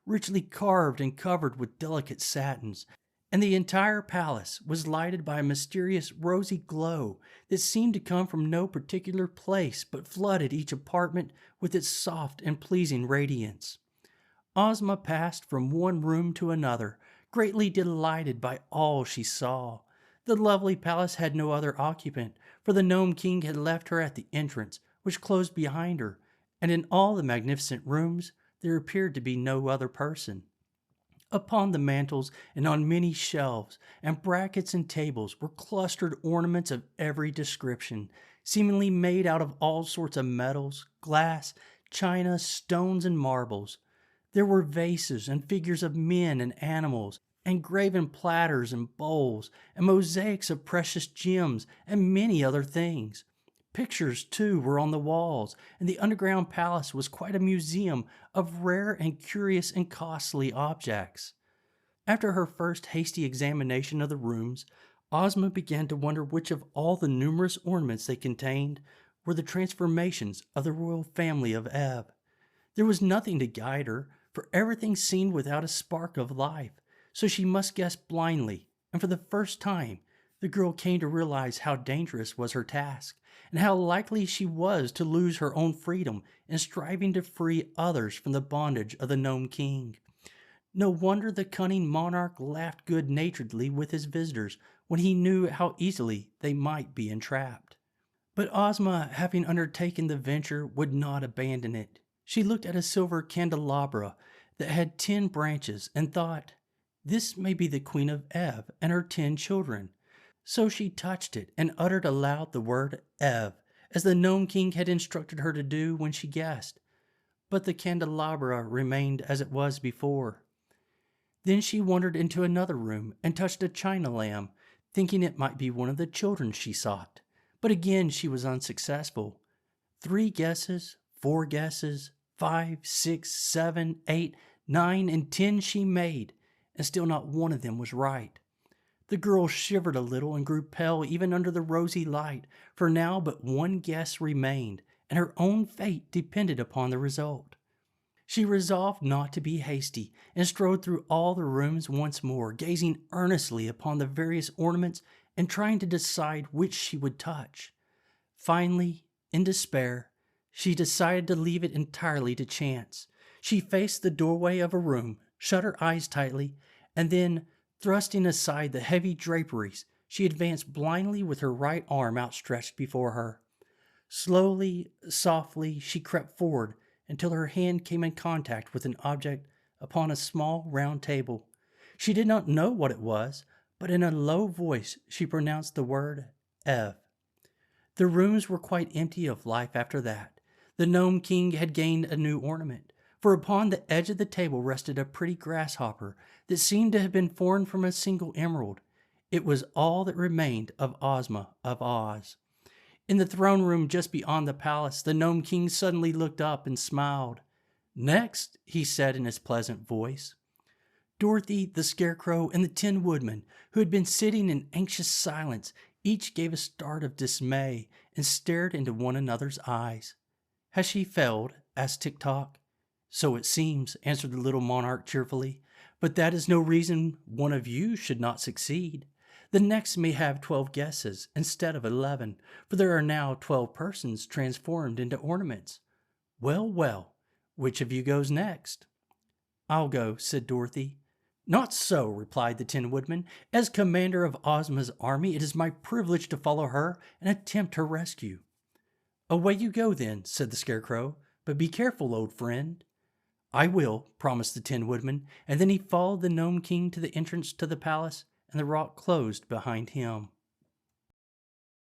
richly carved and covered with delicate satins, and the entire palace was lighted by a mysterious rosy glow that seemed to come from no particular place but flooded each apartment with its soft and pleasing radiance. Ozma passed from one room to another, greatly delighted by all she saw. The lovely palace had no other occupant, for the Nome King had left her at the entrance, which closed behind her, and in all the magnificent rooms there appeared to be no other person. Upon the mantels and on many shelves and brackets and tables were clustered ornaments of every description, seemingly made out of all sorts of metals, glass, china, stones, and marbles. There were vases and figures of men and animals, and graven platters and bowls, and mosaics of precious gems, and many other things. Pictures, too, were on the walls, and the underground palace was quite a museum of rare and curious and costly objects. After her first hasty examination of the rooms, Ozma began to wonder which of all the numerous ornaments they contained were the transformations of the royal family of Ev. There was nothing to guide her, for everything seemed without a spark of life, so she must guess blindly, and for the first time the girl came to realize how dangerous was her task, and how likely she was to lose her own freedom in striving to free others from the bondage of the Nome King. No wonder the cunning monarch laughed good-naturedly with his visitors when he knew how easily they might be entrapped. But Ozma, having undertaken the venture, would not abandon it. She looked at a silver candelabra that had 10 branches and thought, "This may be the Queen of Ev and her 10 children." So she touched it and uttered aloud the word Ev, as the Nome King had instructed her to do when she guessed. But the candelabra remained as it was before. Then she wandered into another room and touched a china lamb, thinking it might be one of the children she sought. But again she was unsuccessful. 3 guesses, 4 guesses, 5, 6, 7, 8, 9, and 10 she made, and still not one of them was right. The girl shivered a little and grew pale even under the rosy light, for now but one guess remained, and her own fate depended upon the result. She resolved not to be hasty, and strode through all the rooms once more, gazing earnestly upon the various ornaments and trying to decide which she would touch. Finally, in despair, she decided to leave it entirely to chance. She faced the doorway of a room, shut her eyes tightly, and then, thrusting aside the heavy draperies, she advanced blindly with her right arm outstretched before her. Slowly, softly, she crept forward until her hand came in contact with an object upon a small round table. She did not know what it was, but in a low voice she pronounced the word Ev. The rooms were quite empty of life after that. The Nome King had gained a new ornament, for upon the edge of the table rested a pretty grasshopper that seemed to have been formed from a single emerald. It was all that remained of Ozma of Oz. In the throne room just beyond the palace, the Nome King suddenly looked up and smiled. "Next," he said in his pleasant voice. Dorothy, the Scarecrow, and the Tin Woodman, who had been sitting in anxious silence, each gave a start of dismay and stared into one another's eyes. "Has she failed?" asked Tik-Tok. "So it seems," answered the little monarch cheerfully, "but that is no reason one of you should not succeed. The next may have 12 guesses instead of 11, for there are now 12 persons transformed into ornaments. Well, well, which of you goes next?" "I'll go," said Dorothy. "Not so," replied the Tin Woodman. "As commander of Ozma's army, it is my privilege to follow her and attempt her rescue." "Away you go, then," said the Scarecrow, "but be careful, old friend." "I will," promised the Tin Woodman, and then he followed the Nome King to the entrance to the palace, and the rock closed behind him.